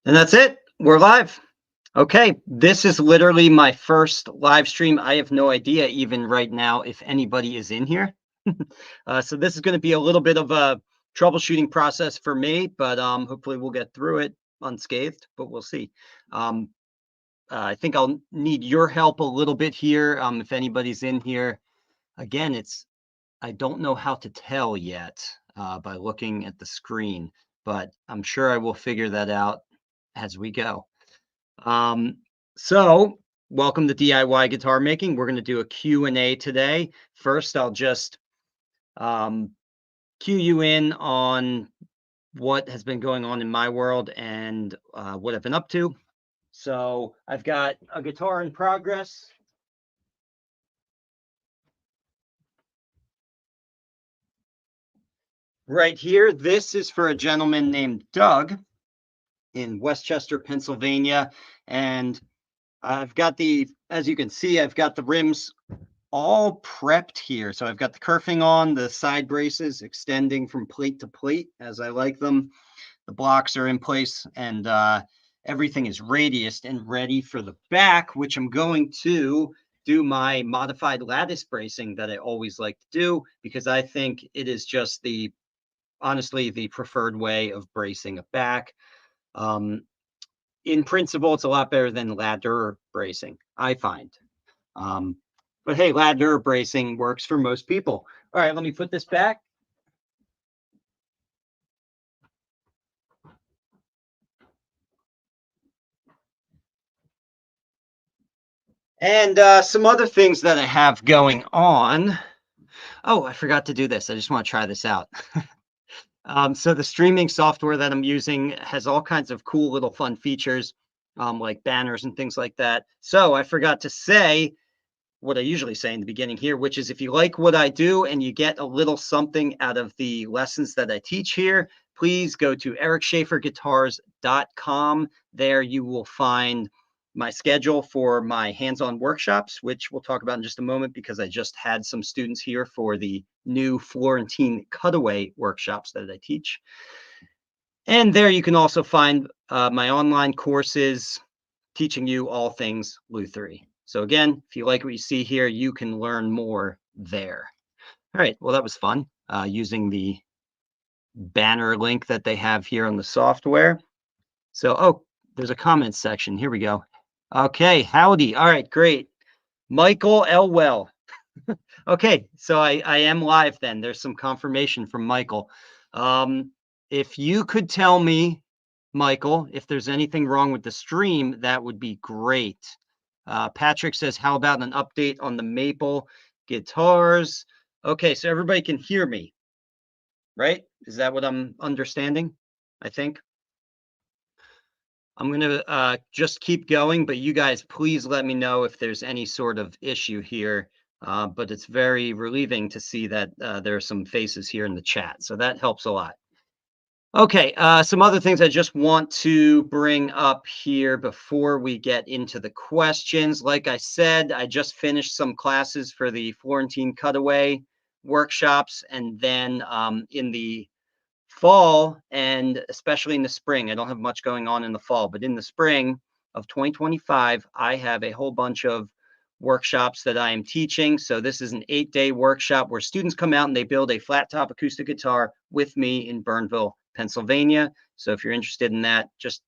And that's it. We're live. Okay, this is literally my first live stream. I have no idea even right now if anybody is in here. So this is going to be a little bit of a troubleshooting process for me, but hopefully we'll get through it unscathed, but we'll see. Um, I think I'll need your help a little bit here. If anybody's in here, again, I don't know how to tell yet by looking at the screen, but I'm sure I will figure that out as we go. Um, so welcome to DIY guitar making. We're going to do a Q&A today. First, I'll just um, cue you in on what has been going on in my world and what I've been up to. So I've got a guitar in progress. Right here, this is for a gentleman named Doug in Westchester, Pennsylvania. And I've got as you can see, I've got the rims all prepped here. So I've got the kerfing on, the side braces extending from plate to plate as I like them. The blocks are in place and everything is radiused and ready for the back, which I'm going to do my modified lattice bracing that I always like to do because I think it is just honestly, the preferred way of bracing a back. In principle, it's a lot better than ladder bracing, I find. Um, but hey, ladder bracing works for most people. All right, let me put this back. And some other things that I have going on. Oh, I forgot to do this. I just want to try this out. So the streaming software that I'm using has all kinds of cool little fun features, like banners and things like that. So I forgot to say what I usually say in the beginning here, which is if you like what I do and you get a little something out of the lessons that I teach here, please go to ericschaeferguitars.com. There you will find my schedule for my hands-on workshops, which we'll talk about in just a moment because I just had some students here for the new Florentine cutaway workshops that I teach. And there you can also find my online courses teaching you all things Lutherie. So again, if you like what you see here, you can learn more there. All right, well, that was fun using the banner link that they have here on the software. So, oh, there's a comment section. Here we go. Okay, howdy. All right, great. Michael Elwell. Okay, so I am live then. There's some confirmation from Michael. If you could tell me, Michael, if there's anything wrong with the stream, that would be great. Patrick says, how about an update on the Maple guitars? Okay, so everybody can hear me, right? Is that what I'm understanding? I think. I'm going to just keep going, but you guys, please let me know if there's any sort of issue here. But it's very relieving to see that there are some faces here in the chat. So that helps a lot. Okay, some other things I just want to bring up here before we get into the questions. Like I said, I just finished some classes for the Florentine cutaway workshops. And then in the fall, and especially in the spring, I don't have much going on in the fall, but in the spring of 2025, I have a whole bunch of workshops that I am teaching. So this is an 8-day workshop where students come out and they build a flat top acoustic guitar with me in Burnville, Pennsylvania. So if you're interested in that, just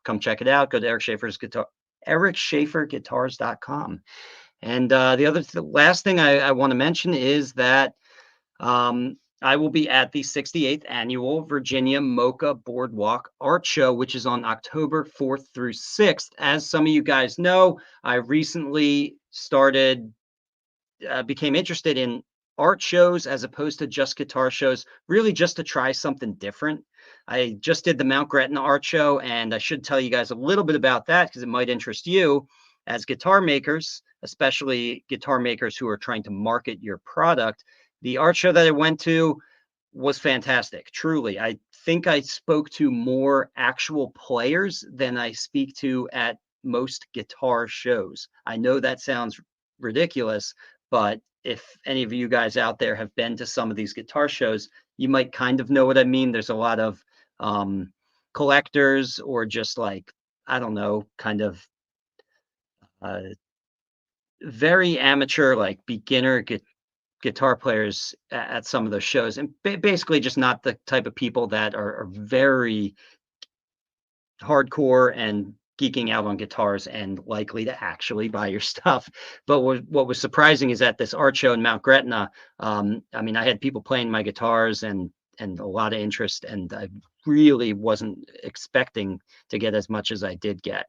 come check it out. Go to ericschaeferguitars.com. And the last thing I want to mention is that I will be at the 68th Annual Virginia Mocha Boardwalk Art Show, which is on October 4th through 6th. As some of you guys know, I recently became interested in art shows as opposed to just guitar shows, really just to try something different. I just did the Mount Gretna Art Show, and I should tell you guys a little bit about that because it might interest you as guitar makers, especially guitar makers who are trying to market your product. The art show that I went to was fantastic. Truly. I think I spoke to more actual players than I speak to at most guitar shows. I know that sounds ridiculous, but if any of you guys out there have been to some of these guitar shows, you might kind of know what I mean. There's a lot of collectors or just like, I don't know, kind of uh, very amateur, like beginner guitar players at some of those shows, and basically just not the type of people that are very hardcore and geeking out on guitars and likely to actually buy your stuff. But what was surprising is at this art show in Mount Gretna, I mean, I had people playing my guitars and a lot of interest, and I really wasn't expecting to get as much as I did get.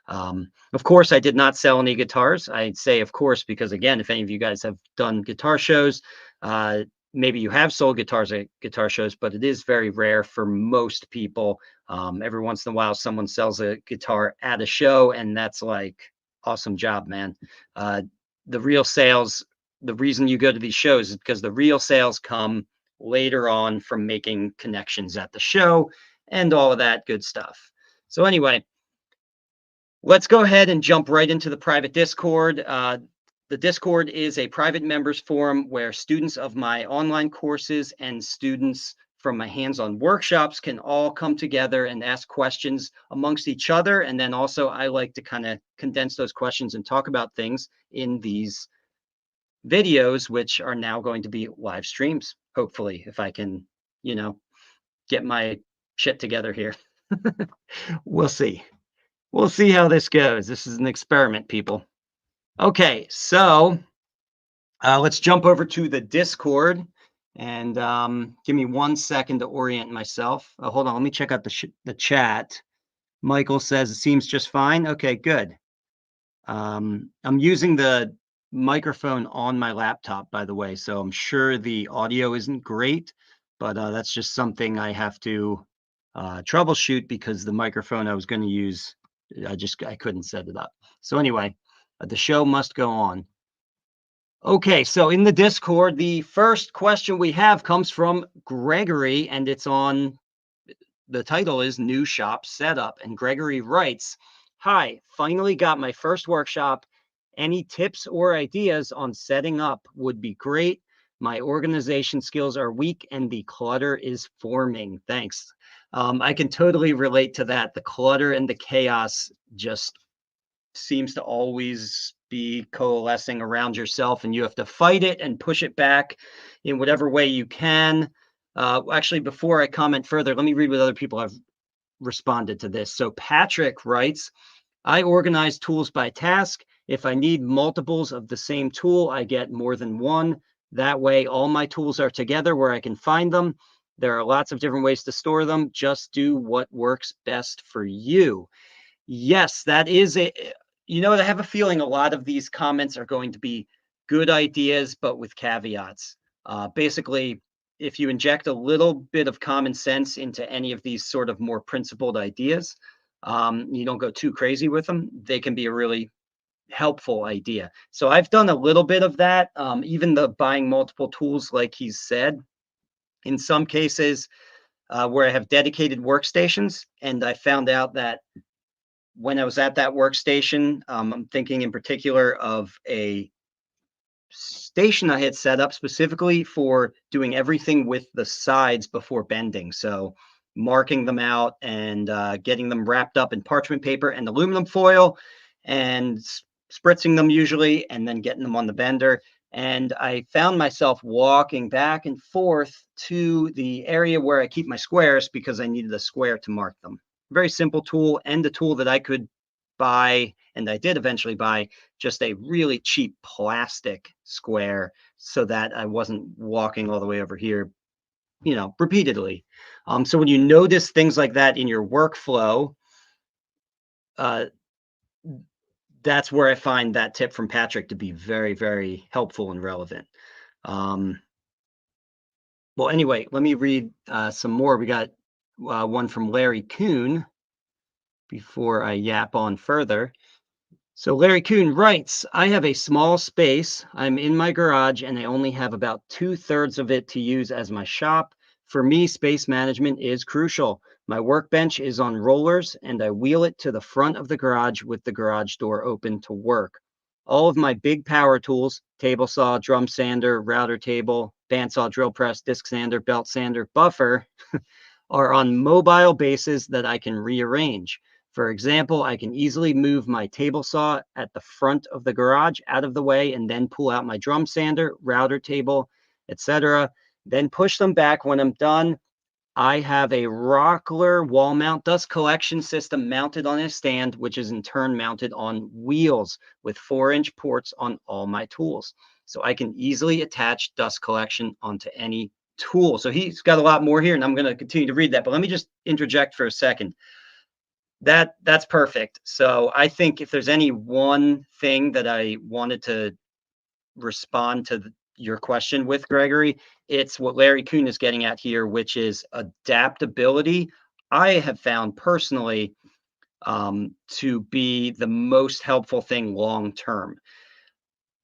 Of course, I did not sell any guitars. I say, of course, because again, if any of you guys have done guitar shows, uh, maybe you have sold guitars at guitar shows, but it is very rare for most people. Every once in a while, someone sells a guitar at a show, and that's like, awesome job, man. Uh, the real sales, the reason you go to these shows is because the real sales come later on from making connections at the show and all of that good stuff. So anyway, let's go ahead and jump right into the private Discord. The Discord is a private members forum where students of my online courses and students from my hands-on workshops can all come together and ask questions amongst each other. And then also I like to kind of condense those questions and talk about things in these videos, which are now going to be live streams, hopefully, if I can, you know, get my shit together here. We'll see. We'll see how this goes. This is an experiment, people. Okay, so let's jump over to the Discord and give me 1 second to orient myself. Hold on, let me check out the chat. Michael says it seems just fine. Okay, good. I'm using the microphone on my laptop, by the way, so I'm sure the audio isn't great, but that's just something I have to troubleshoot because the microphone I was going to use, I couldn't set it up. So anyway, the show must go on. Okay, so in the Discord, the first question we have comes from Gregory, and it's on, the title is New Shop Setup. And Gregory writes, "Hi, finally got my first workshop. Any tips or ideas on setting up would be great. My organization skills are weak and the clutter is forming. Thanks." I can totally relate to that. The clutter and the chaos just seems to always be coalescing around yourself, and you have to fight it and push it back in whatever way you can. Actually, before I comment further, let me read what other people have responded to this. So Patrick writes, "I organize tools by task. If I need multiples of the same tool, I get more than one. That way, all my tools are together where I can find them. There are lots of different ways to store them. Just do what works best for you." Yes, that is a, I have a feeling a lot of these comments are going to be good ideas, but with caveats. Basically, if you inject a little bit of common sense into any of these sort of more principled ideas, you don't go too crazy with them, they can be a really helpful idea. So I've done a little bit of that, even the buying multiple tools, like he said, in some cases where I have dedicated workstations, and I found out that when I was at that workstation, I'm thinking in particular of a station I had set up specifically for doing everything with the sides before bending. So marking them out and getting them wrapped up in parchment paper and aluminum foil and spritzing them usually, and then getting them on the bender. And I found myself walking back and forth to the area where I keep my squares because I needed a square to mark them. Very simple tool, and a tool that I could buy, and I did eventually buy, just a really cheap plastic square so that I wasn't walking all the way over here, repeatedly. So when you notice things like that in your workflow, uh, that's where I find that tip from Patrick to be very, very helpful and relevant. Well, anyway, let me read some more. We got one from Larry Coon before I yap on further. So Larry Coon writes, "I have a small space. I'm in my garage and I only have about 2/3 of it to use as my shop. For me, space management is crucial. My workbench is on rollers and I wheel it to the front of the garage with the garage door open to work. All of my big power tools, table saw, drum sander, router table, bandsaw, drill press, disc sander, belt sander, buffer, are on mobile bases that I can rearrange. For example, I can easily move my table saw at the front of the garage out of the way and then pull out my drum sander, router table, etc. Then push them back when I'm done. I have a Rockler wall mount dust collection system mounted on a stand, which is in turn mounted on wheels with 4-inch ports on all my tools. So I can easily attach dust collection onto any tool. So he's got a lot more here, and I'm going to continue to read that. But let me just interject for a second. That's perfect. So I think if there's any one thing that I wanted to respond to your question with, Gregory, it's what Larry Coon is getting at here, which is adaptability. I have found personally to be the most helpful thing long term.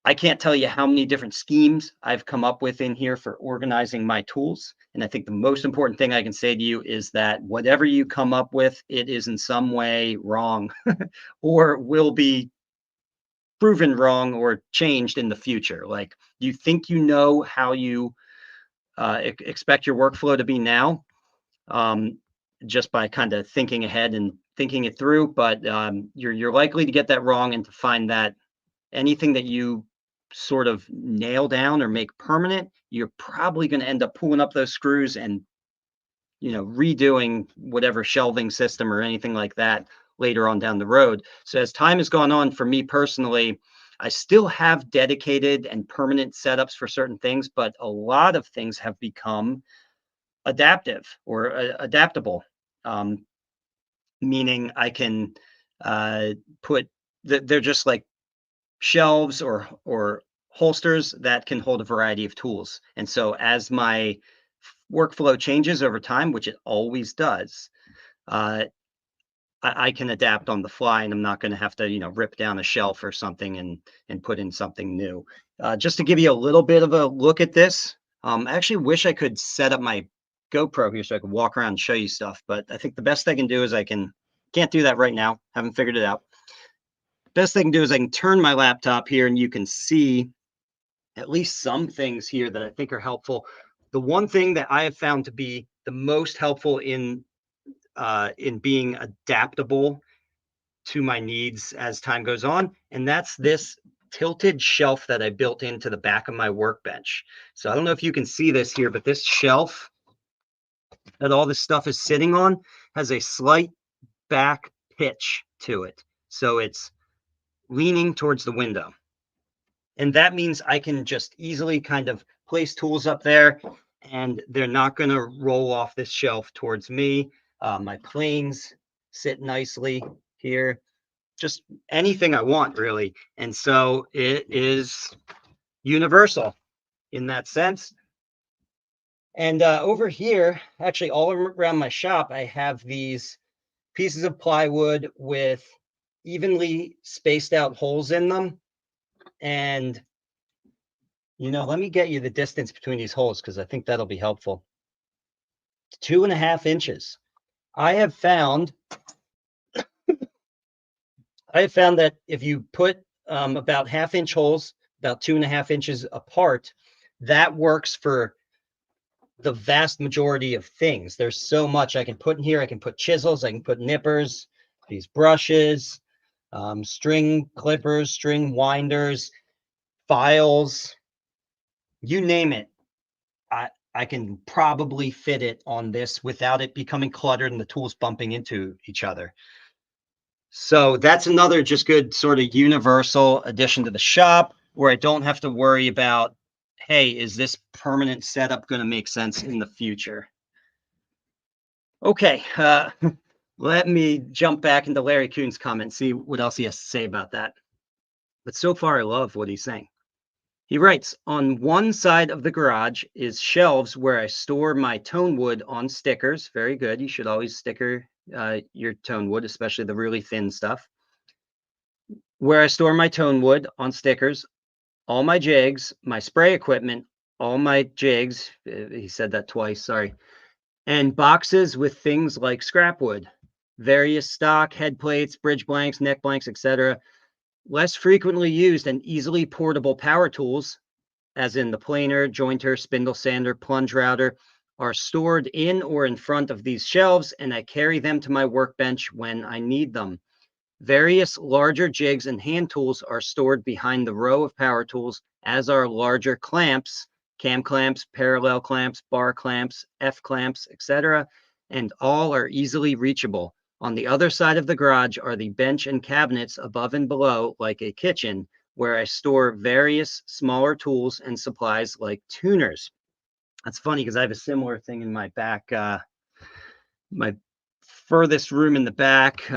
I can't tell you how many different schemes I've come up with in here for organizing my tools. And I think the most important thing I can say to you is that whatever you come up with, it is in some way wrong or will be proven wrong or changed in the future. Like you think you know how you expect your workflow to be now, um, just by kind of thinking ahead and thinking it through. But you're likely to get that wrong and to find that anything that you sort of nail down or make permanent, you're probably going to end up pulling up those screws and redoing whatever shelving system or anything like that later on down the road. So as time has gone on, for me personally, I still have dedicated and permanent setups for certain things, but a lot of things have become adaptive or adaptable, meaning I can put they're just like shelves or holsters that can hold a variety of tools. And so as my workflow changes over time, which it always does, uh, I can adapt on the fly, and I'm not going to have to, rip down a shelf or something and put in something new. Just to give you a little bit of a look at this, I actually wish I could set up my GoPro here so I could walk around and show you stuff. But I think the best I can do is can't do that right now. Haven't figured it out. Best thing I can do is I can turn my laptop here, and you can see at least some things here that I think are helpful. The one thing that I have found to be the most helpful in being adaptable to my needs as time goes on, and that's this tilted shelf that I built into the back of my workbench. So I don't know if you can see this here, but this shelf that all this stuff is sitting on has a slight back pitch to it. So it's leaning towards the window. And that means I can just easily kind of place tools up there and they're not going to roll off this shelf towards me. My planes sit nicely here, just anything I want really. And so it is universal in that sense. And over here, actually all around my shop, I have these pieces of plywood with evenly spaced out holes in them. And let me get you the distance between these holes because I think that'll be helpful. 2.5 inches. I have found that if you put about 1/2 inch holes, about 2.5 inches apart, that works for the vast majority of things. There's so much I can put in here. I can put chisels, I can put nippers, these brushes, string clippers, string winders, files, you name it. I can probably fit it on this without it becoming cluttered and the tools bumping into each other. So that's another just good sort of universal addition to the shop where I don't have to worry about, hey, is this permanent setup going to make sense in the future? Okay, let me jump back into Larry Coon's comment, see what else he has to say about that. But so far, I love what he's saying. He writes, on one side of the garage is shelves where I store my tone wood on stickers. Very good. You should always sticker your tone wood, especially the really thin stuff. Where I store my tone wood on stickers, all my jigs, my spray equipment, all my jigs. He said that twice, sorry. And boxes with things like scrap wood, various stock, head plates, bridge blanks, neck blanks, etc. Less frequently used and easily portable power tools, as in the planer, jointer, spindle sander, plunge router, are stored in or in front of these shelves, and I carry them to my workbench when I need them. Various larger jigs and hand tools are stored behind the row of power tools, as are larger clamps, cam clamps, parallel clamps, bar clamps, F clamps, etc., and all are easily reachable. On the other side of the garage are the bench and cabinets above and below, like a kitchen, where I store various smaller tools and supplies like tuners. That's funny because I have a similar thing in my back, my furthest room in the back.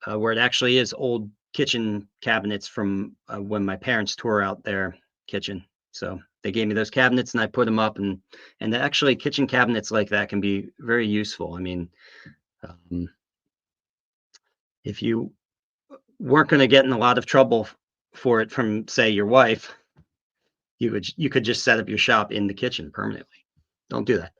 Where it actually is old kitchen cabinets from when my parents tore out their kitchen. So they gave me those cabinets and I put them up, and actually kitchen cabinets like that can be very useful. I mean, um, if you weren't going to get in a lot of trouble for it from, say, your wife, you could just set up your shop in the kitchen permanently. Don't do that.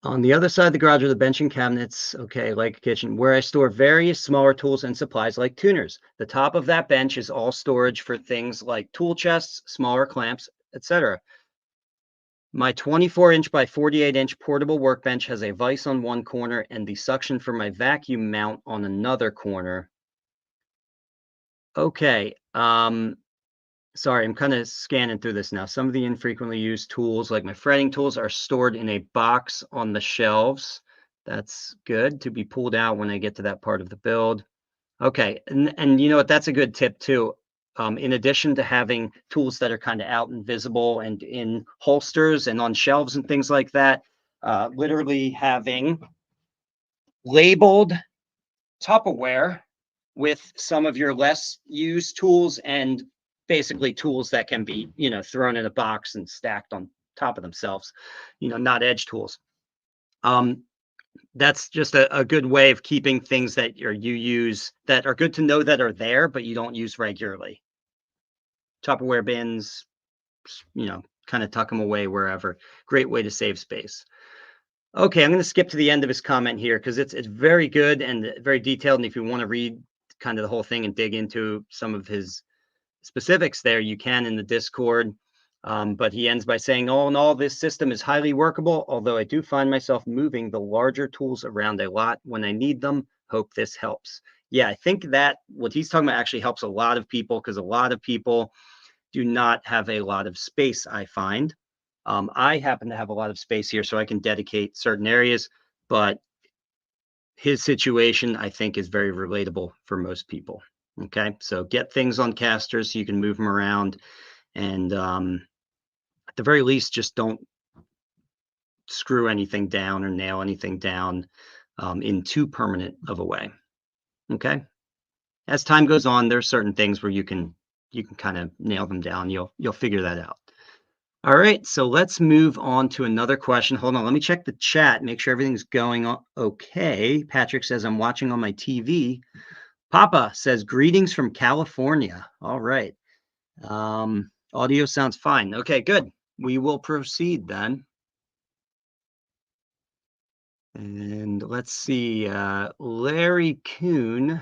On the other side of the garage are the bench and cabinets, okay, like a kitchen, where I store various smaller tools and supplies like tuners. The top of that bench is all storage for things like tool chests, smaller clamps, etc. My 24-inch by 48-inch portable workbench has a vise on one corner and the suction for my vacuum mount on another corner. Okay, sorry, I'm kind of scanning through this now. Some of the infrequently used tools, like my fretting tools, are stored in a box on the shelves. That's good to be pulled out when I get to that part of the build. Okay, and you know what? That's a good tip too. In addition to having tools that are kind of out and visible and in holsters and on shelves and things like that, literally having labeled Tupperware with some of your less used tools and basically tools that can be, thrown in a box and stacked on top of themselves, not edge tools. Um, that's just a good way of keeping things that you use that are good to know that are there, but you don't use regularly. Tupperware bins, kind of tuck them away wherever. Great way to save space. Okay, I'm going to skip to the end of his comment here because it's very good and very detailed. And if you want to read kind of the whole thing and dig into some of his specifics there, you can in the Discord. But he ends by saying, all in all, this system is highly workable, although I do find myself moving the larger tools around a lot when I need them. Hope this helps. Yeah, I think that what he's talking about actually helps a lot of people because a lot of people do not have a lot of space, I find. I happen to have a lot of space here, so I can dedicate certain areas, but his situation, I think, is very relatable for most people. Okay, so get things on casters so you can move them around, and at the very least, just don't screw anything down or nail anything down in too permanent of a way. Okay, as time goes on, there's certain things where you can kind of nail them down. You'll figure that out. All right, so let's move on to another question. Hold on, let me check the chat, make sure everything's going on okay. Patrick says, I'm watching on my TV. Papa says, greetings from California. All right. Audio sounds fine. Okay, good. We will proceed then. And let's see, Larry Coon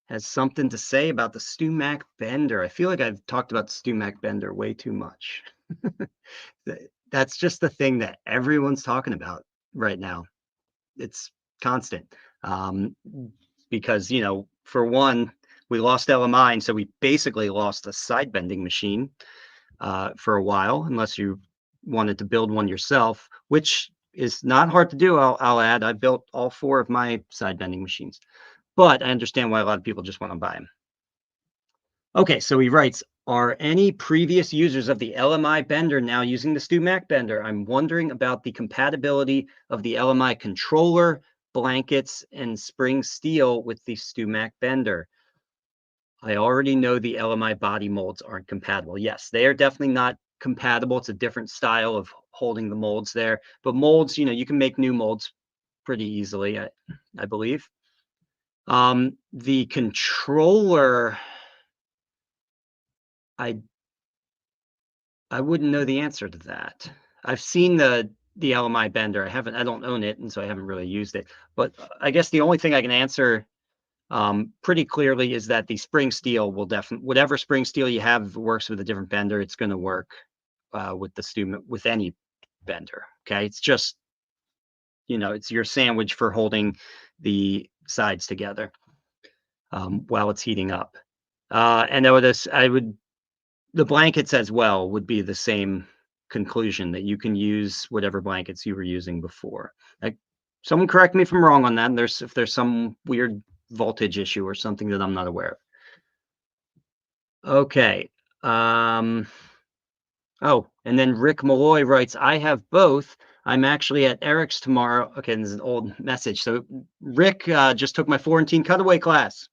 has something to say about the StewMac Bender. I feel like I've talked about the StewMac Bender way too much. That's just the thing that everyone's talking about right now. It's constant. Because, for one, we lost LMI, and so we basically lost a side bending machine for a while, unless you wanted to build one yourself, which is not hard to do. I'll add, I built all 4 of my side bending machines, but I understand why a lot of people just want to buy them. Okay, so he writes, are any previous users of the LMI Bender now using the StewMac Bender? I'm wondering about the compatibility of the LMI controller, blankets, and spring steel with the StewMac Bender. I already know the LMI body molds aren't compatible. Yes, they are definitely not compatible. It's a different style of holding the molds there. But molds, you can make new molds pretty easily, I believe. The controller, I wouldn't know the answer to that. I've seen the LMI Bender. I don't own it, and so I haven't really used it. But I guess the only thing I can answer pretty clearly is that the spring steel will definitely, whatever spring steel you have, if it works with a different bender, it's going to work with the with any bender. Okay, it's just, it's your sandwich for holding the sides together while it's heating up. And I would the blankets as well would be the same conclusion, that you can use whatever blankets you were using before. Like, someone correct me if I'm wrong on that. And if there's some weird voltage issue or something that I'm not aware of. Okay. Um, oh, and then Rick Malloy writes, I have both. I'm actually at Eric's tomorrow. Okay, this is an old message. So Rick just took my Florentine cutaway class.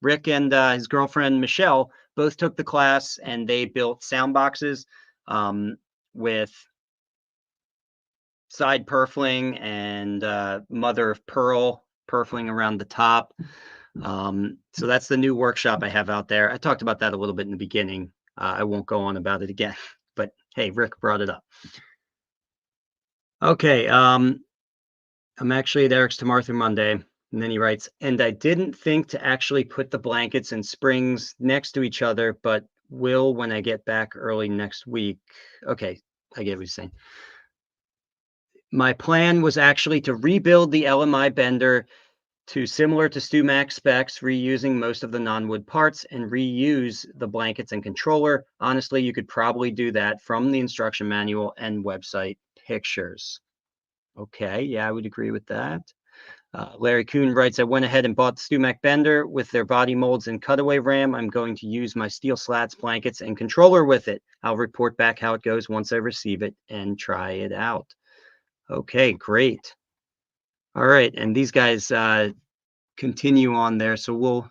Rick and his girlfriend Michelle both took the class, and they built sound boxes with side purfling and mother of pearl purfling around the top. So that's the new workshop I have out there. I talked about that a little bit in the beginning. I won't go on about it again, but hey, Rick brought it up. Okay, I'm actually at Eric's tomorrow through Monday. And then he writes, and I didn't think to actually put the blankets and springs next to each other, but will when I get back early next week. Okay, I get what he's saying. My plan was actually to rebuild the LMI bender to similar to StewMac specs, reusing most of the non-wood parts, and reuse the blankets and controller. Honestly, you could probably do that from the instruction manual and website pictures. Okay, yeah, I would agree with that. Larry Coon writes, I went ahead and bought the StewMac bender with their body molds and cutaway ram. I'm going to use my steel slats, blankets, and controller with it. I'll report back how it goes once I receive it and try it out. Okay, great. All right, and these guys continue on there, so we'll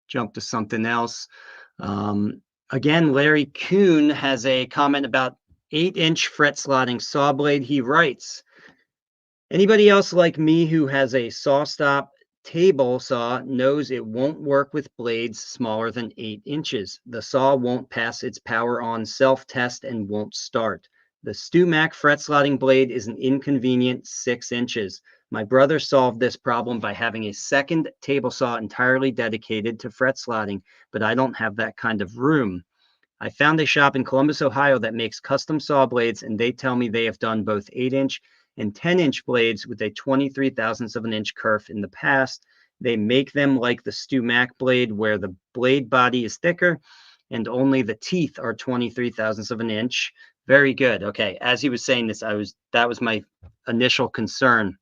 jump to something else. Again, Larry Kuhn has a comment about 8-inch fret slotting saw blade. He writes, anybody else like me who has a saw stop table saw knows it won't work with blades smaller than 8 inches. The saw won't pass its power on self-test and won't start. The StewMac fret slotting blade is an inconvenient 6 inches. My brother solved this problem by having a second table saw entirely dedicated to fret slotting, but I don't have that kind of room. I found a shop in Columbus, Ohio that makes custom saw blades, and they tell me they have done both 8-inch and 10-inch blades with a 23 thousandths of an inch kerf in the past. They make them like the StewMac blade, where the blade body is thicker and only the teeth are 23 thousandths of an inch. Very good. Okay, as he was saying this, that was my initial concern.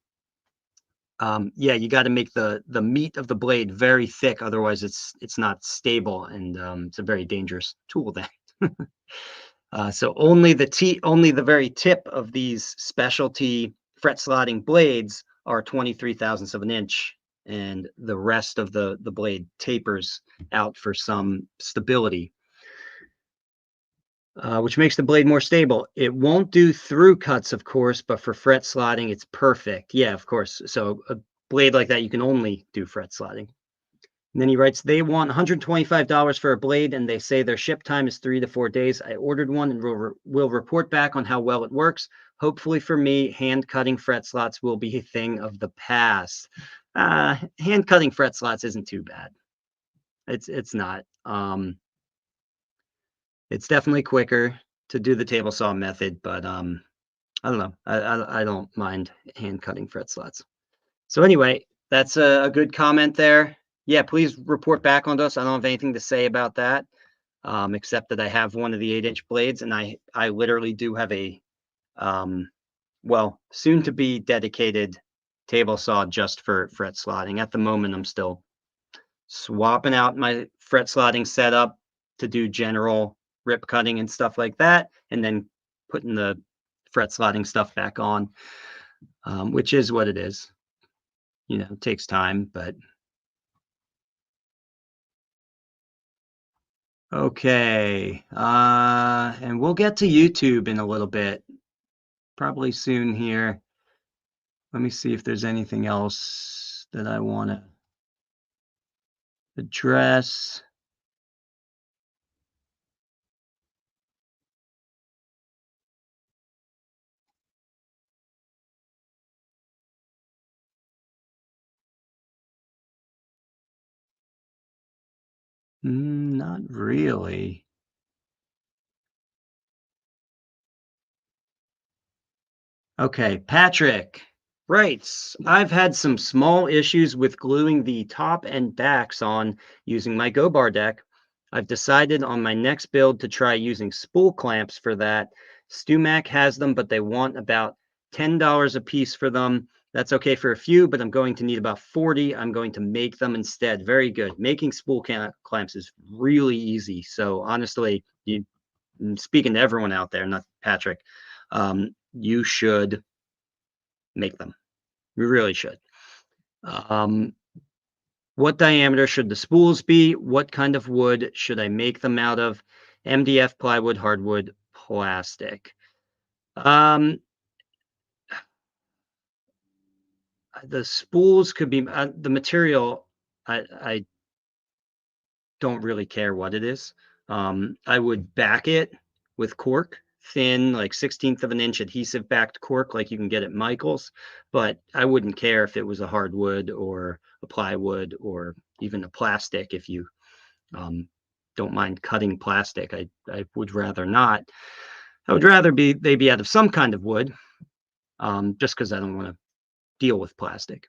Yeah, you got to make the meat of the blade very thick, otherwise it's not stable, and it's a very dangerous tool then. So only the very tip of these specialty fret slotting blades are 23 thousandths of an inch, and the rest of the blade tapers out for some stability, which makes the blade more stable. It won't do through cuts, of course, but for fret slotting, it's perfect. Yeah, of course. So a blade like that, you can only do fret slotting. And then he writes, they want $125 for a blade, and they say their ship time is 3 to 4 days. I ordered one and will report back on how well it works. Hopefully for me, hand cutting fret slots will be a thing of the past. Hand cutting fret slots isn't too bad. It's not. It's definitely quicker to do the table saw method, but I don't know. I don't mind hand cutting fret slots. So anyway, that's a good comment there. Yeah, please report back on us. I don't have anything to say about that, except that I have one of the 8-inch blades, and I literally do have a soon to be dedicated table saw just for fret slotting. At the moment, I'm still swapping out my fret slotting setup to do general rip cutting and stuff like that, and then putting the fret slotting stuff back on, which is what it is. It takes time, but okay. And we'll get to YouTube in a little bit, probably soon here. Let me see if there's anything else that I want to address. Not really. Okay, Patrick writes, I've had some small issues with gluing the top and backs on using my Go Bar deck. I've decided on my next build to try using spool clamps for that. StuMac has them, but they want about $10 a piece for them. That's okay for a few, but I'm going to need about 40. I'm going to make them instead. Very good. Making clamps is really easy. So honestly, I'm speaking to everyone out there, not Patrick, you should make them. We really should. Um, what diameter should the spools be? What kind of wood should I make them out of? MDF, plywood, hardwood, plastic. The spools could be the material. I don't really care what it is. I would back it with cork, thin, like 1/16 of an inch adhesive backed cork, like you can get at Michael's. But I wouldn't care if it was a hardwood or a plywood or even a plastic. If you don't mind cutting plastic, I would rather not. I would rather they be out of some kind of wood, just because I don't want to deal with plastic.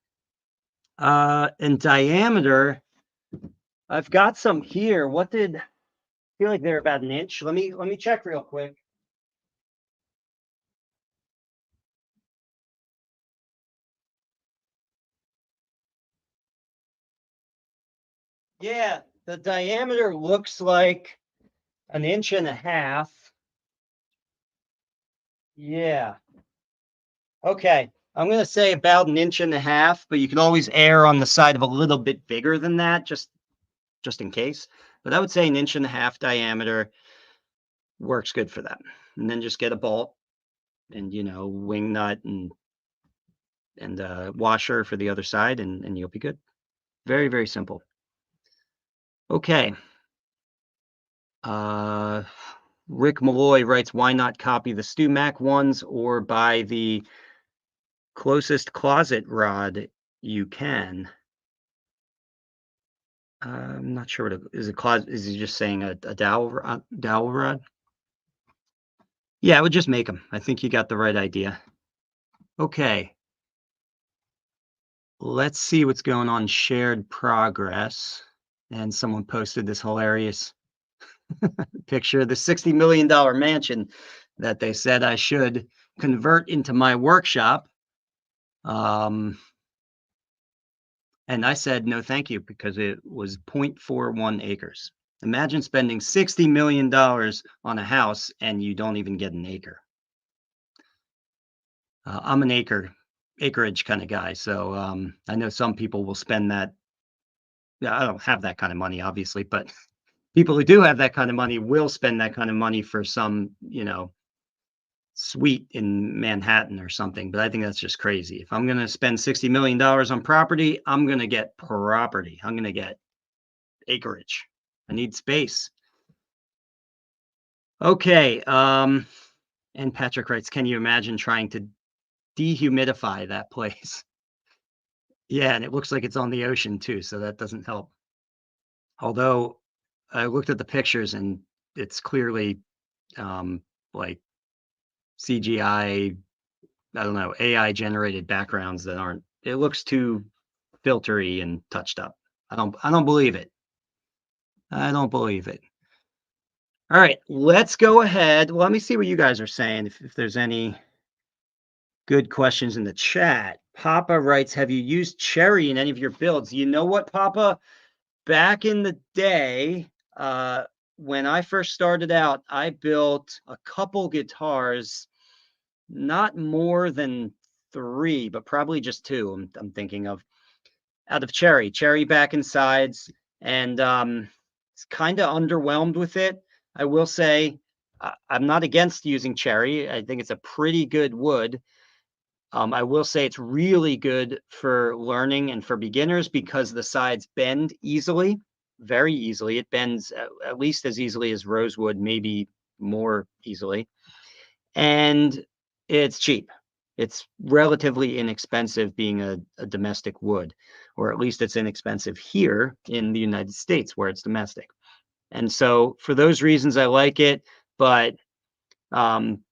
In diameter, I've got some here. What did I feel like they're about an inch? Let me check real quick. Yeah, the diameter looks like an inch and a half. Yeah. Okay. I'm gonna say about an inch and a half, but you can always err on the side of a little bit bigger than that, just in case. But I would say an inch and a half diameter works good for that. And then just get a bolt and wing nut and washer for the other side, and you'll be good. Very, very simple. Okay. Uh, Rick Malloy writes, why not copy the StuMac ones or buy the closest closet rod you can? I'm not sure what is a closet. Is he just saying a dowel rod? Yeah, I would just make them. I think you got the right idea. Okay. Let's see what's going on shared progress. And someone posted this hilarious picture of the $60 million mansion that they said I should convert into my workshop. Um, and I said, no, thank you, because it was 0.41 acres. Imagine spending $60 million on a house and you don't even get an acre. I'm an acreage kind of guy. So I know some people will spend that. Yeah, I don't have that kind of money, obviously, but people who do have that kind of money will spend that kind of money for some, suite in Manhattan or something. But I think that's just crazy. If I'm going to spend $60 million on property, I'm going to get property. I'm going to get acreage. I need space. Okay. And Patrick writes, can you imagine trying to dehumidify that place? Yeah, and it looks like it's on the ocean too, so that doesn't help. Although I looked at the pictures and it's clearly like CGI, I don't know, AI generated backgrounds that aren't. It looks too filtery and touched up. I don't believe it. I don't believe it. All right, let's go ahead. Let me see what you guys are saying. If there's any good questions in the chat. Papa writes, have you used cherry in any of your builds? You know what, Papa? Back in the day, when I first started out, I built a couple guitars, not more than 3, but probably just 2. I'm thinking of out of cherry back and sides, and it's kind of underwhelmed with it. I will say I'm not against using cherry. I think it's a pretty good wood. I will say it's really good for learning and for beginners because the sides bend easily, very easily. It bends at least as easily as rosewood, maybe more easily. And it's cheap. It's relatively inexpensive being a domestic wood, or at least it's inexpensive here in the United States where it's domestic. And so for those reasons, I like it. But um,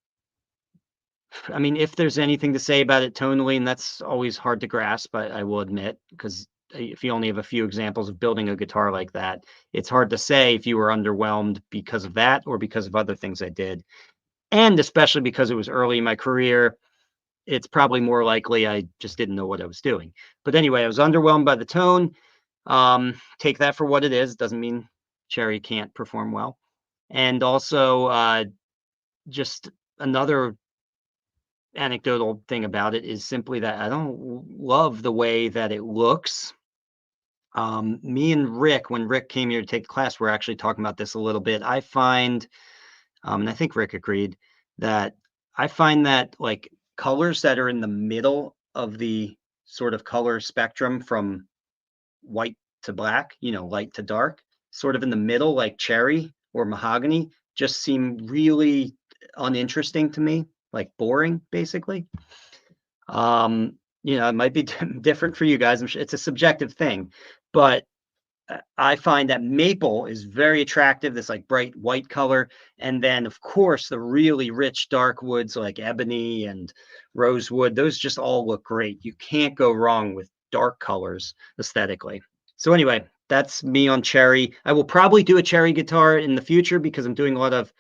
I mean, if there's anything to say about it tonally, and that's always hard to grasp, I will admit, because if you only have a few examples of building a guitar like that, it's hard to say if you were underwhelmed because of that or because of other things I did. And especially because it was early in my career, it's probably more likely I just didn't know what I was doing. But anyway, I was underwhelmed by the tone. Take that for what it is. Doesn't mean Cherry can't perform well. And also, just another anecdotal thing about it is simply that I don't love the way that it looks. Me and Rick, when Rick came here to take the class, we're actually talking about this a little bit. I find, and I think Rick agreed, that I find that like colors that are in the middle of the sort of color spectrum from white to black, light to dark, sort of in the middle, like cherry or mahogany, just seem really uninteresting to me, like boring, basically. It might be different for you guys. I'm sure it's a subjective thing, but I find that maple is very attractive, this like bright white color. And then, of course, the really rich dark woods like ebony and rosewood, those just all look great. You can't go wrong with dark colors aesthetically. So, anyway, that's me on cherry. I will probably do a cherry guitar in the future because I'm doing a lot of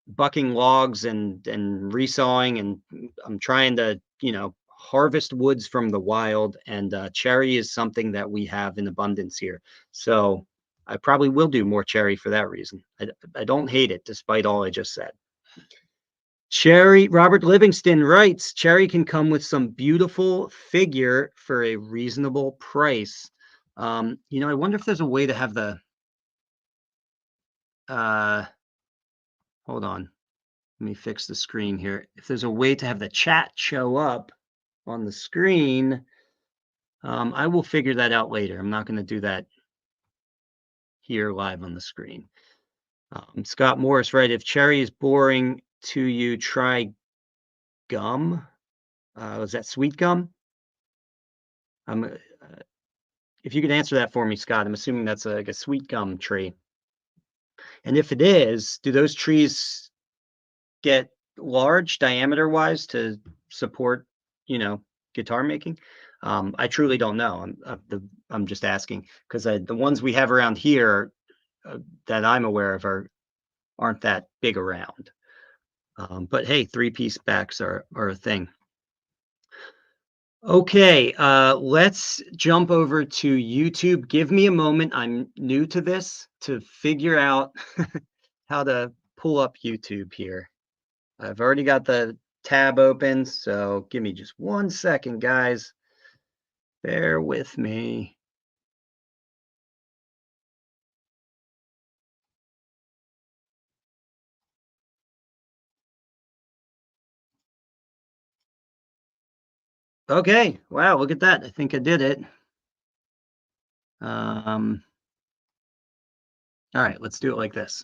bucking logs and resawing, and I'm trying to, harvest woods from the wild, and cherry is something that we have in abundance here. So I probably will do more cherry for that reason. I don't hate it, despite all I just said. Cherry, Robert Livingston writes, cherry can come with some beautiful figure for a reasonable price. I wonder if there's a way to have the, hold on, let me fix the screen here. If there's a way to have the chat show up on the screen, I will figure that out later. I'm not going to do that here live on the screen. Scott Morris, right? If cherry is boring to you, try gum. Was that sweet gum? If you could answer that for me, Scott, I'm assuming that's like a sweet gum tree. And if it is, do those trees get large diameter wise to support, guitar making? I truly don't know. I'm just asking because the ones we have around here that I'm aware of aren't that big around. But hey, three-piece backs are a thing. Okay, let's jump over to YouTube. Give me a moment. I'm new to this to figure out how to pull up YouTube here. I've already got the tab open, so give me just 1 second, guys. Bear with me. Okay, wow, look at that. I think I did it. All right, let's do it like this.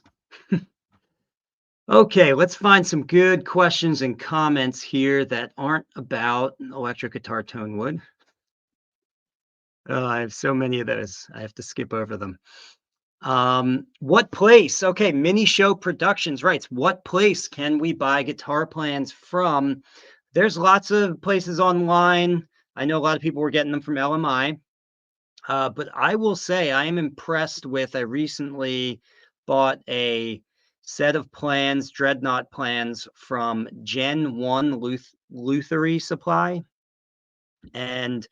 Okay, let's find some good questions and comments here that aren't about electric guitar tone wood. Oh, I have so many of those. I have to skip over them. What place? Okay, Mini Show Productions writes, what place can we buy guitar plans from? There's lots of places online. I know a lot of people were getting them from LMI. But I will say I am impressed with, I recently bought a set of plans, Dreadnought plans from Gen 1 Lutherie Supply. And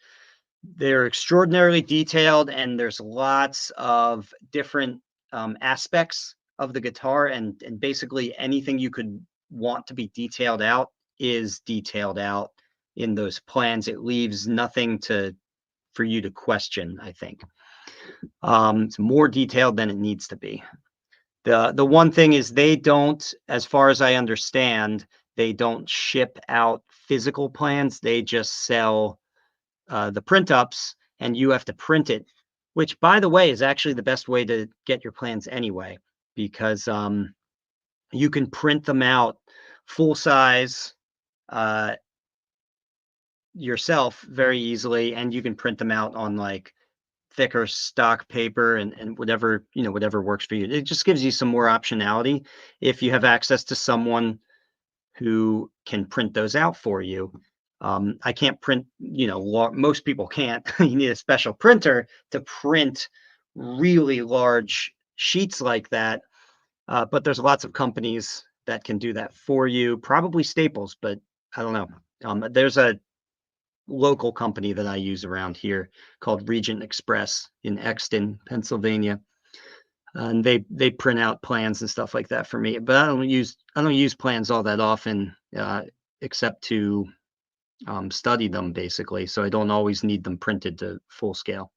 they're extraordinarily detailed, and there's lots of different aspects of the guitar, and basically anything you could want to be detailed out is detailed out in those plans. It leaves nothing for you to question, I think. It's more detailed than it needs to be. The one thing is they don't, as far as I understand, they don't ship out physical plans. They just sell the print ups, and you have to print it, which, by the way, is actually the best way to get your plans anyway, because you can print them out full size yourself very easily, and you can print them out on like thicker stock paper and whatever, whatever works for you. It just gives you some more optionality if you have access to someone who can print those out for you. I can't print, most people can't. You need a special printer to print really large sheets like that. But there's lots of companies that can do that for you, probably Staples, but I don't know. There's a local company that I use around here called Regent Express in Exton, Pennsylvania. And they print out plans and stuff like that for me. But I don't use plans all that often, except to study them basically. So I don't always need them printed to full scale.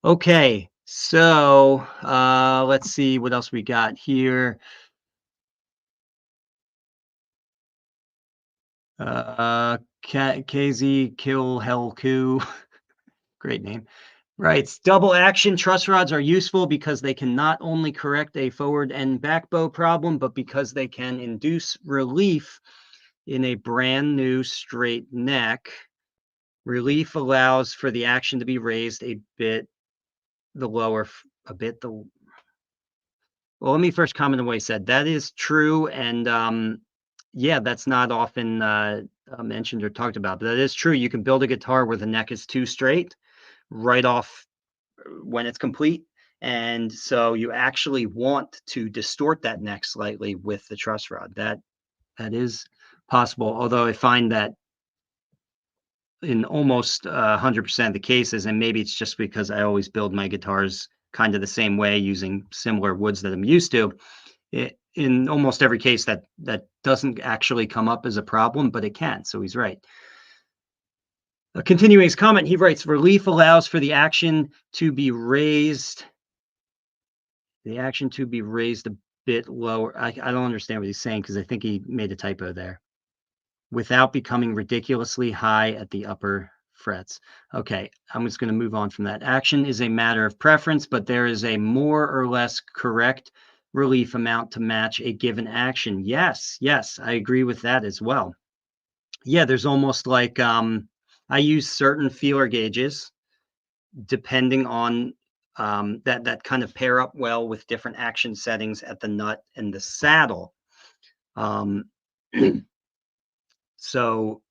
Okay, so let's see what else we got here. KZ Kill Hell Coup. Great name. Right. Double action truss rods are useful because they can not only correct a forward and back bow problem, but because they can induce relief in a brand new straight neck. Relief allows for the action to be raised a bit well, let me first comment on what he said. That is true. And yeah, that's not often mentioned or talked about, but that is true. You can build a guitar where the neck is too straight right off when it's complete. And so you actually want to distort that neck slightly with the truss rod. That is possible. Although I find that in almost 100% of the cases, and maybe it's just because I always build my guitars kind of the same way using similar woods that I'm used to, in almost every case that doesn't actually come up as a problem, but it can. So he's right. Continuing his comment, he writes, relief allows for the action to be raised. The action to be raised a bit lower. I don't understand what he's saying because I think he made a typo there. Without becoming ridiculously high at the upper frets. Okay, I'm just going to move on from that. Action is a matter of preference, but there is a more or less correct relief amount to match a given action. Yes, I agree with that as well. Yeah, there's almost like I use certain feeler gauges depending on that kind of pair up well with different action settings at the nut and the saddle. So,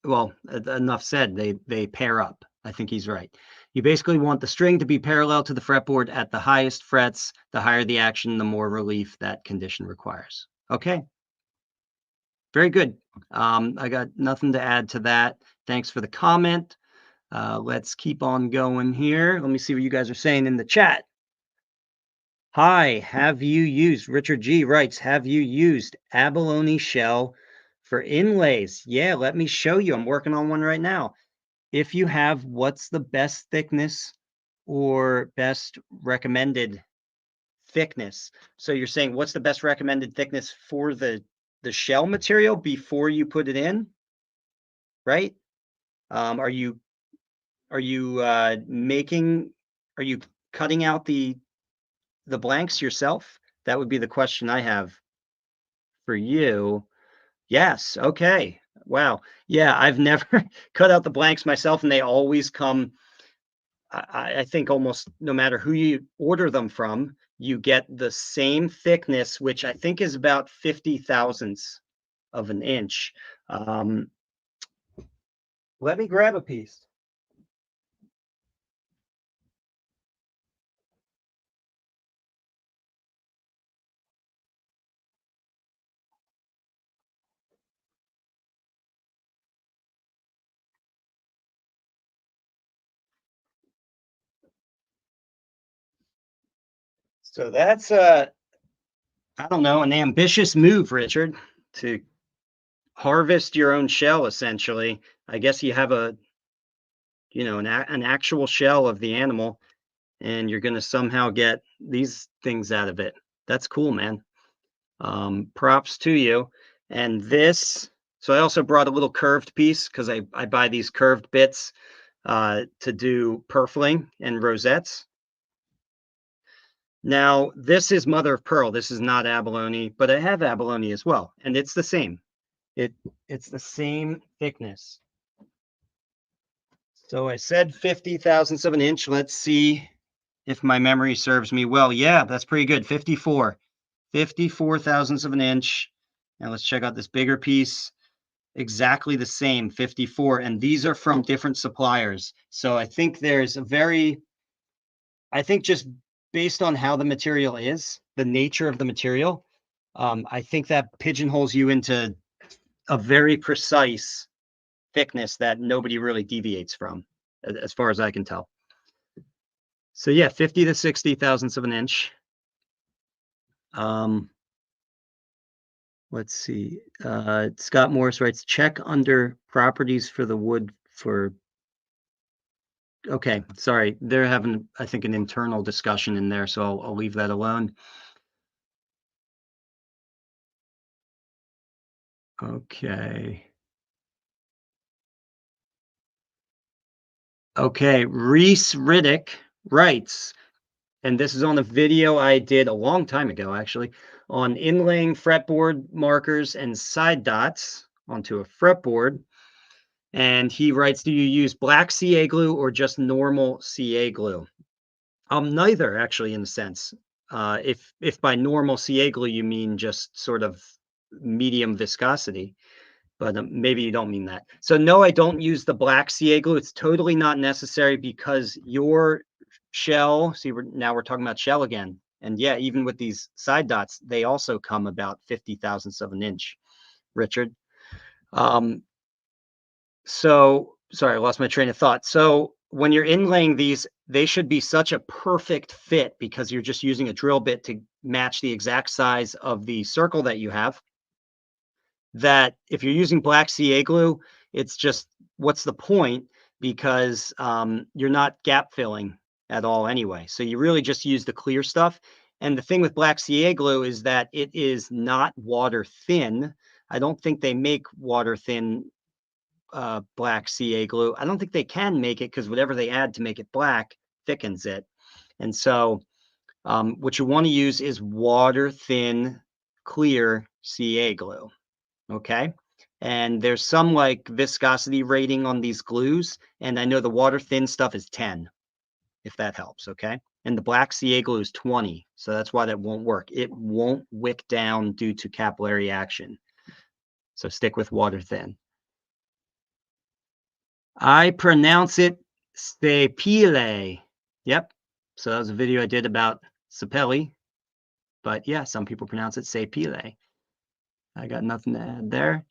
well, enough said. They pair up. I think he's right. You basically want the string to be parallel to the fretboard at the highest frets. The higher the action, the more relief that condition requires. Okay. Very good. I got nothing to add to that. Thanks for the comment. Let's keep on going here. Let me see what you guys are saying in the chat. Hi, Richard G writes, have you used abalone shell for inlays? Yeah, let me show you. I'm working on one right now. If you have, what's the best thickness or best recommended thickness? So you're saying what's the best recommended thickness for the shell material before you put it in, right? Are you cutting out the blanks yourself? That would be the question I have for you. Yes. Okay. Wow. Yeah, I've never cut out the blanks myself, and they always come. I think almost no matter who you order them from, you get the same thickness, which I think is about 50 thousandths of an inch. Let me grab a piece. So that's I don't know, an ambitious move, Richard, to harvest your own shell. Essentially, I guess you have an actual shell of the animal, and you're going to somehow get these things out of it. That's cool, man. Props to you. And this, so I also brought a little curved piece because I buy these curved bits to do purfling and rosettes. Now, this is mother of pearl. This is not abalone, but I have abalone as well, and it's the same. It's the same thickness. So I said 50 thousandths of an inch. Let's see if my memory serves me well. Yeah, that's pretty good. 54 thousandths of an inch. Now let's check out this bigger piece. Exactly the same, 54. And these are from different suppliers. So I think there's a very, I think just based on how the material is, the nature of the material, I think that pigeonholes you into a very precise thickness that nobody really deviates from, as far as I can tell. So yeah, 50 to 60 thousandths of an inch. Um, let's see. Scott Morris writes, check under properties for the wood for. Okay, sorry. They're having, I think, an internal discussion in there, so I'll leave that alone. Okay. Okay, Reese Riddick writes, and this is on a video I did a long time ago, actually, on inlaying fretboard markers and side dots onto a fretboard. And he writes, do you use black CA glue or just normal CA glue? Neither, actually, in a sense. If by normal CA glue you mean just sort of medium viscosity, but maybe you don't mean that. So no, I don't use the black CA glue. It's totally not necessary because your shell, see, now we're talking about shell again. And yeah, even with these side dots, they also come about 50 thousandths of an inch, Richard. So sorry, I lost my train of thought. So when you're inlaying these, they should be such a perfect fit because you're just using a drill bit to match the exact size of the circle that you have. That if you're using black CA glue, it's just what's the point? Because you're not gap filling at all anyway. So you really just use the clear stuff. And the thing with black CA glue is that it is not water thin. I don't think they make water thin black CA glue. I don't think they can make it because whatever they add to make it black thickens it. And so what you want to use is water thin, clear CA glue. Okay. And there's some like viscosity rating on these glues. And I know the water thin stuff is 10, if that helps. Okay. And the black CA glue is 20. So that's why that won't work. It won't wick down due to capillary action. So stick with water thin. I pronounce it Sepile. Yep. So that was a video I did about Sapelli. But yeah, some people pronounce it Sepile. I got nothing to add there.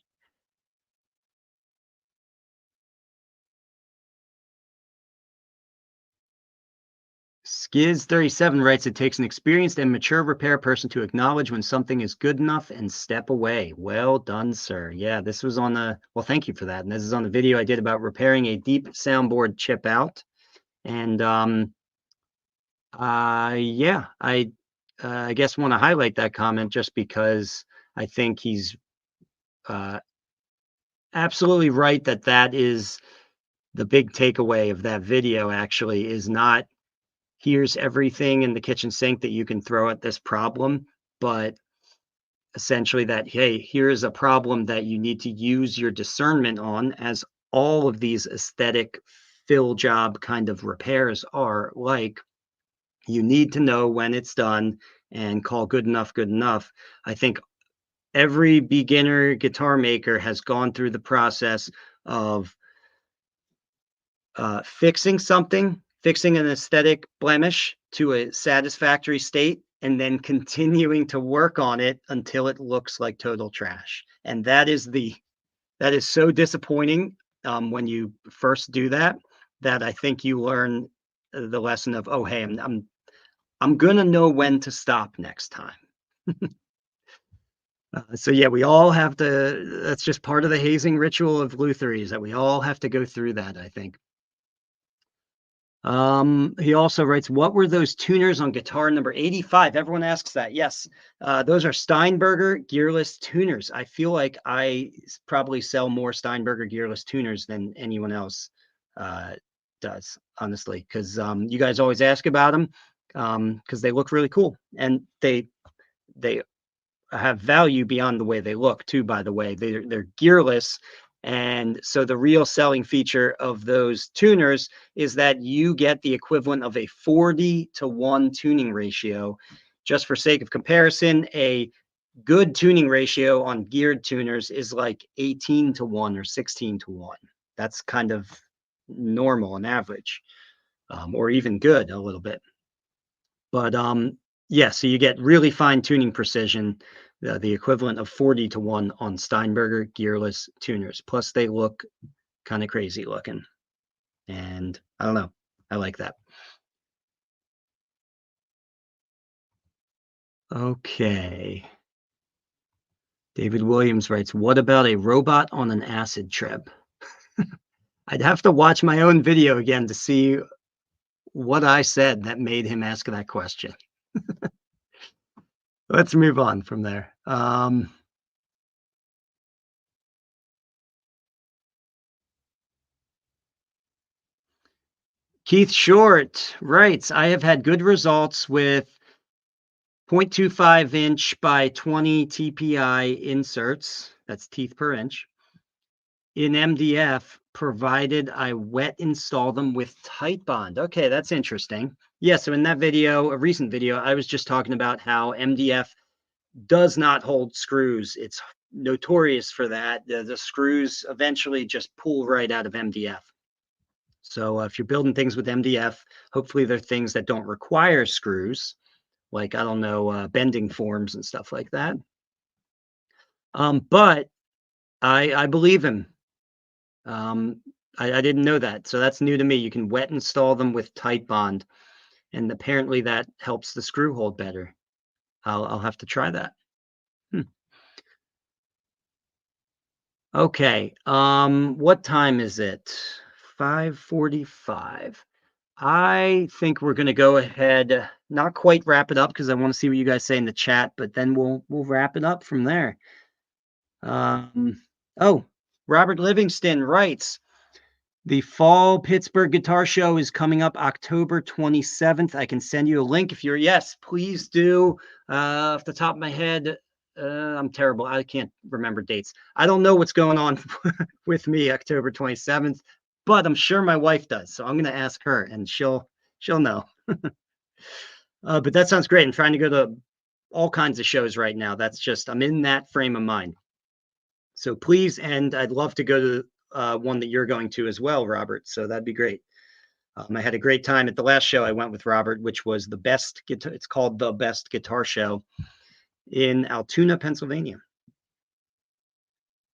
Skiz37 writes, it takes an experienced and mature repair person to acknowledge when something is good enough and step away. Well done, sir. Yeah, this was on the, well, thank you for that. And this is on the video I did about repairing a deep soundboard chip out. And yeah, I guess want to highlight that comment just because I think he's absolutely right that that is the big takeaway of that video, actually, is not here's everything in the kitchen sink that you can throw at this problem, but essentially that, hey, here's a problem that you need to use your discernment on, as all of these aesthetic fill job kind of repairs are. Like, you need to know when it's done and call good enough good enough. I think every beginner guitar maker has gone through the process of fixing something, fixing an aesthetic blemish to a satisfactory state, and then continuing to work on it until it looks like total trash. And that is so disappointing when you first do that, that I think you learn the lesson of, oh, hey, I'm gonna know when to stop next time. So yeah, we all have to. That's just part of the hazing ritual of Lutherie, is that we all have to go through that, I think. He also writes, what were those tuners on guitar number 85? Everyone asks that. Yes, those are Steinberger gearless tuners. I feel like I probably sell more Steinberger gearless tuners than anyone else does, honestly, because you guys always ask about them because they look really cool, and they have value beyond the way they look too, by the way. They're gearless. And so the real selling feature of those tuners is that you get the equivalent of a 40-to-1 tuning ratio. Just for sake of comparison, a good tuning ratio on geared tuners is like 18-1 or 16-1. That's kind of normal and average, or even good a little bit. But yeah, so you get really fine tuning precision, the equivalent of 40-1 on Steinberger gearless tuners. Plus, they look kind of crazy looking, and I don't know, I like that. Okay. David Williams writes, "What about a robot on an acid trip?" I'd have to watch my own video again to see what I said that made him ask that question. Let's move on from there. Keith Short writes, "I have had good results with 0.25 inch by 20 TPI inserts, that's teeth per inch, in MDF, provided I wet install them with tight bond." Okay, that's interesting. Yeah, so in that video, a recent video, I was just talking about how MDF does not hold screws. It's notorious for that. The screws eventually just pull right out of MDF. So if you're building things with MDF, hopefully they're things that don't require screws, like, I don't know, bending forms and stuff like that. But I believe him. I didn't know that, so that's new to me. You can wet install them with tight bond, and apparently that helps the screw hold better. I'll have to try that. Hmm. Okay. What time is it? 5:45. I think we're gonna go ahead, not quite wrap it up because I want to see what you guys say in the chat, but then we'll wrap it up from there. Oh, Robert Livingston writes, "The Fall Pittsburgh Guitar Show is coming up October 27th. I can send you a link if you're," yes, please do. Off the top of my head, I'm terrible. I can't remember dates. I don't know what's going on with me October 27th, but I'm sure my wife does. So I'm going to ask her and she'll know. But that sounds great. I'm trying to go to all kinds of shows right now. That's just, I'm in that frame of mind. So please, and I'd love to go to one that you're going to as well, Robert. So that'd be great. I had a great time at the last show I went with Robert, which was the best guitar. It's called the Best Guitar Show in Altoona, Pennsylvania.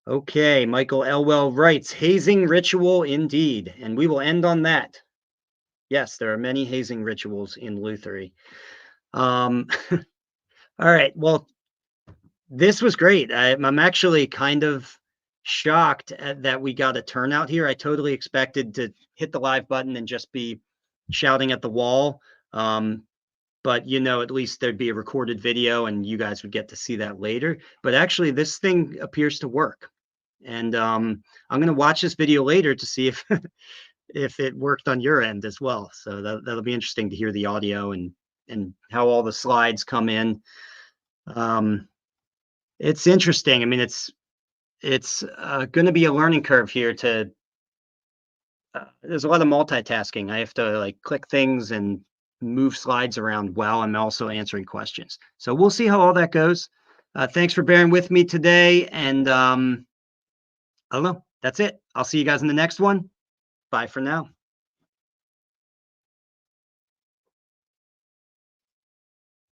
Okay, Michael Elwell writes, "Hazing ritual indeed." And we will end on that. Yes, there are many hazing rituals in Lutherie. All right, well, this was great. I'm actually kind of shocked that we got a turnout here. I totally expected to hit the live button and just be shouting at the wall. But at least there'd be a recorded video and you guys would get to see that later. But actually, this thing appears to work. And I'm going to watch this video later to see if if it worked on your end as well. So that'll be interesting to hear the audio and how all the slides come in. It's interesting. I mean, it's going to be a learning curve here. There's a lot of multitasking. I have to like click things and move slides around while I'm also answering questions. So we'll see how all that goes. Thanks for bearing with me today. And I don't know. That's it. I'll see you guys in the next one. Bye for now.